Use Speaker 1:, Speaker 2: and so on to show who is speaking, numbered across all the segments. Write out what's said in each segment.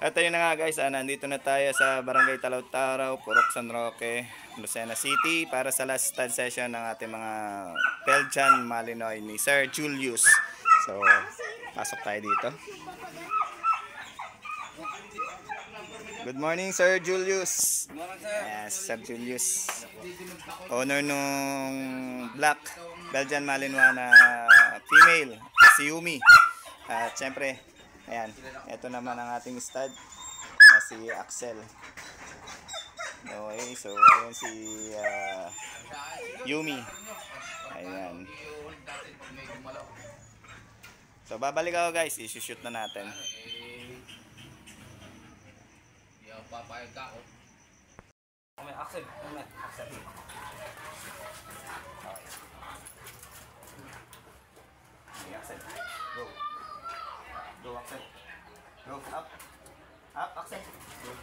Speaker 1: At ayun na nga guys, nandito na tayo sa Barangay Talaw-Taraw, Purok San Roque, Lucena City para sa last stud session ng ating mga Belgian Malinois ni Sir Julius. So, pasok tayo dito. Good morning Sir Julius.
Speaker 2: Good morning, sir.
Speaker 1: Yes, Sir Julius. Owner nung Black Belgian Malinois na female, si Yumi. At syempre, ayan, ito naman ang ating stud na si Axel. Okay, so ayan si Yumi. Ayan. So babalik ako guys, i-shoot na natin.
Speaker 2: Papayag ka ako. Axel. Axel.
Speaker 1: Okay, Axel. Go. Go, Axel. Go, up. Up, Axel. Go.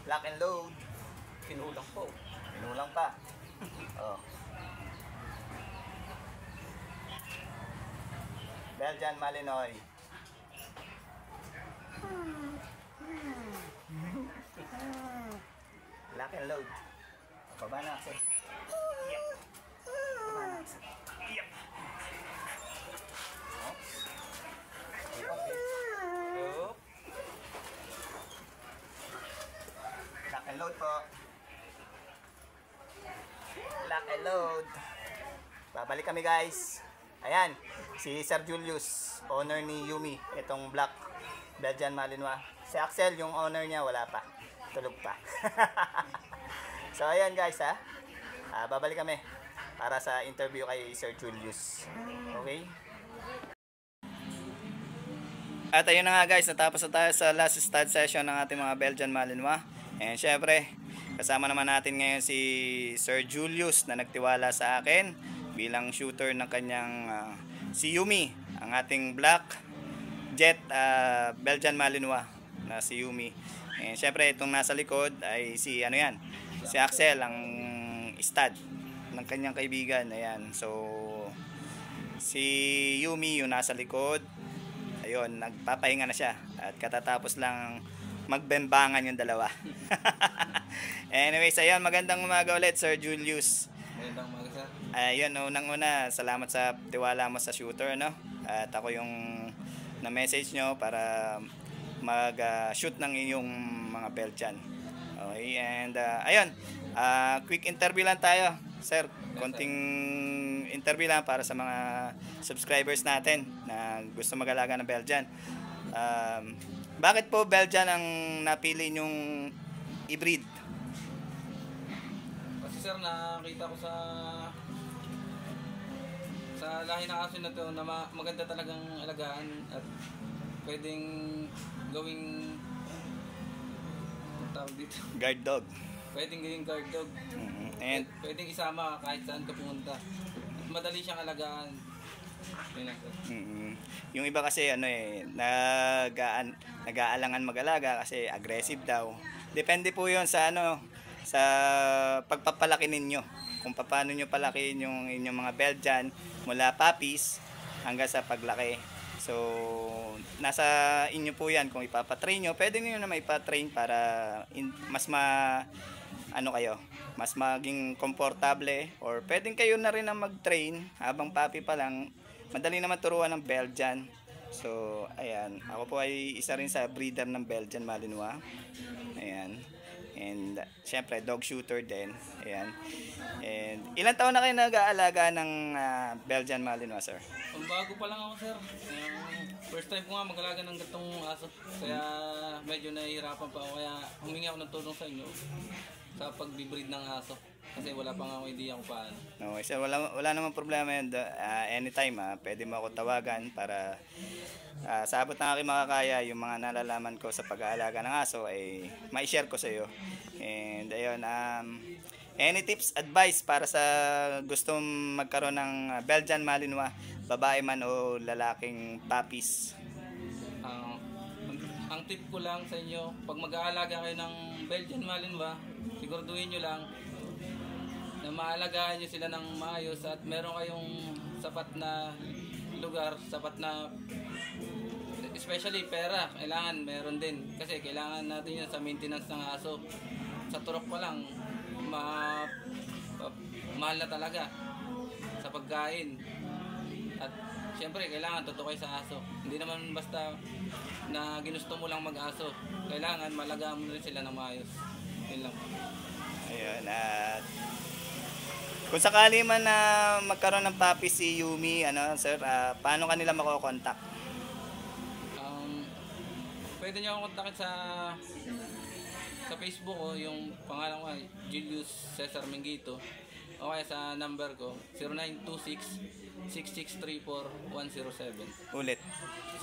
Speaker 1: Lock and load.
Speaker 2: Pinulang po.
Speaker 1: Pinulang pa. Oh. Belgian Malinois. Lock and load. Baba na, Axel. Yep. Baba na, Axel. Yep. Oh.
Speaker 2: Yup.
Speaker 1: Lock and load po. Lock and load. Babalik kami guys. Ayan, si Sir Julius, owner ni Yumi, itong Black Belgian Malinois. Si Axel, yung owner niya, wala pa. Tulog pa. So ayan guys ha. Babalik kami para sa interview kay Sir Julius. Okay? At ayun na nga guys, natapos na tayo sa last stud session ng ating mga Belgian Malinois. And syempre, kasama naman natin ngayon si Sir Julius na nagtiwala sa akin bilang shooter ng kanyang si Yumi, ang ating Black Jet Belgian Malinois na si Yumi. And syempre, itong nasa likod ay si ano yan, si Axel, ang stud ng kanyang kaibigan. Ayan, so si Yumi yung nasa likod. Ayun, nagpapahinga na siya at katatapos lang magbembangan yung dalawa. Anyways, ayun, magandang umaga ulit Sir Julius.
Speaker 2: Magandang umaga, sir.
Speaker 1: Ayun, unang-una, salamat sa tiwala mo sa shooter, no? At ako yung na-message nyo para mag-shoot ng inyong mga Belgian. Okay, and ayun, quick interview lang tayo, sir. Konting interview lang para sa mga subscribers natin na gusto mag-alaga ng Belgian. Bakit po Belgian ang napili nyong i-breed?
Speaker 2: Kasi sir, nakita ko sa lahi ng aso na to na maganda talagang alagaan at pwedeng gawing tawag dito.
Speaker 1: Guard dog.
Speaker 2: Pwedeng gawing guard dog.
Speaker 1: And
Speaker 2: Pwedeng isama kahit saan ka pumunta. At madali siyang alagaan. Yun lang, sir.
Speaker 1: yung iba kasi nag-aalangan mag-alaga kasi aggressive daw. Depende po 'yon sa sa pagpapalaki ninyo. Kung paano niyo palakihin yung inyong mga Belgian mula puppies hanggang sa paglaki. So nasa inyo po 'yan kung ipapatrain niyo. Pwede niyo na maipa-train para mas mas maging komportable, or pwedeng kayo na rin ang mag-train habang puppy pa lang. Madali naman turuan ng Belgian. So, ayan. Ako po ay isa rin sa breeder ng Belgian Malinois. Ayan. And, syempre, dog shooter din. Ayan. And, ilang taon na kayo nag-aalaga ng Belgian Malinois, sir?
Speaker 2: Bago pa lang ako, sir. First time ko nga mag-alaga ng gatong aso. Kaya medyo nahihirapan pa ako. Kaya humingi ako ng tulong sa inyo sa pagbibreed ng aso. Kasi wala pa nga ako idea kung paano.
Speaker 1: No, so wala namang problema yun. Anytime, pwede mo ako tawagan para sa abot ng aking makakaya, yung mga nalalaman ko sa pag-aalaga ng aso ay ma-share ko sa iyo. And ayun, any tips, advice para sa gustong magkaroon ng Belgian Malinois, babae man o lalaking puppies?
Speaker 2: Ang tip ko lang sa inyo, pag mag-aalaga kayo ng Belgian Malinois, siguraduhin nyo lang na maalagaan nyo sila ng maayos at meron kayong sapat na lugar, sapat na, especially pera, kailangan meron din. Kasi kailangan natin yun sa maintenance ng aso. Sa turok pa lang, mahal na talaga sa pagkain. At syempre, kailangan totoo kayo sa aso. Hindi naman basta na ginusto mo lang mag-aso. Kailangan malagaan mo rin sila ng maayos. Yun lang.
Speaker 1: Ayun, at kung sakali man na magkaroon ng puppy si Yumi, sir, paano kanila makokontak?
Speaker 2: Pwede niyo akong kontakin sa Facebook ko, yung pangalan ko Julius Cesar Mengito. O kaya sa number ko 0926-6634-107.
Speaker 1: Ulit.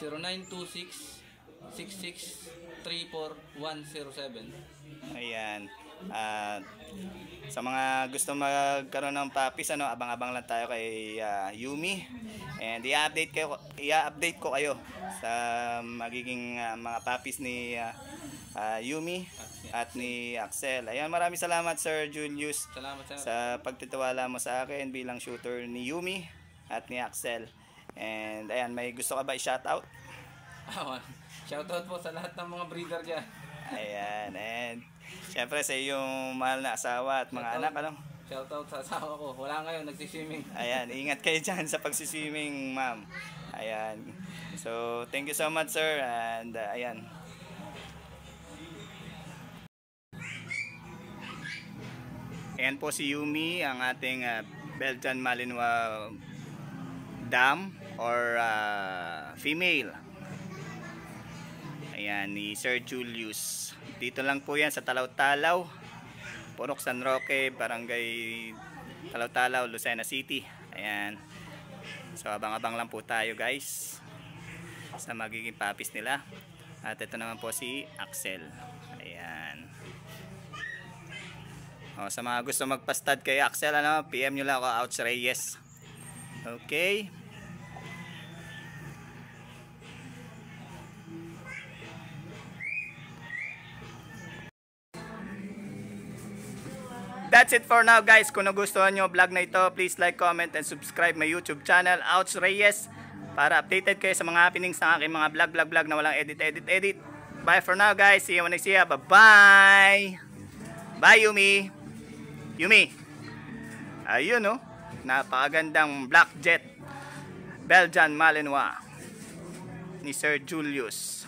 Speaker 2: 0926-6634-107.
Speaker 1: Ayan. Sa mga gusto magkaroon ng puppies, abang-abang lang tayo kay Yumi. And i-update ko kayo sa magiging mga puppies ni Yumi at ni Axel. Ayan, maraming salamat Sir Julius.
Speaker 2: Salamat
Speaker 1: sa pagtitiwala mo sa akin bilang shooter ni Yumi at ni Axel. And ayan, may gusto ka ba i-shoutout?
Speaker 2: Shoutout po sa lahat ng mga breeder dyan.
Speaker 1: Ayan, and syempre sa iyong mahal na asawa at mga anak,
Speaker 2: Shoutout sa asawa ko. Wala ngayon, nagsiswimming.
Speaker 1: Ayan, ingat kayo dyan sa pagsiswimming, ma'am. Ayan. So, thank you so much, sir. And ayan. Ayan po si Yumi, ang ating Belgian Malinois dam or female. Ayan, ni Sir Julius. Dito lang po yan sa Talaw-Talaw, Purok San Roque, Barangay Talaw-Talaw, Lucena City. Ayan. So abang-abang lang po tayo guys sa magiging puppies nila. At ito naman po si Axel. Ayan. Sa mga gusto magpa-stud kay Axel, PM nyo lang ako, Outs Reyes. Okay. That's it for now guys. Kung nagustuhan nyo vlog na ito, please like, comment, and subscribe my YouTube channel, Outs Reyes, para updated kayo sa mga happenings ng aking mga vlog na walang edit. Bye for now guys. See you when I see you. Bye-bye. Bye Yumi. Yumi. Ayun napakagandang Black Jet Belgian Malinois ni Sir Julius.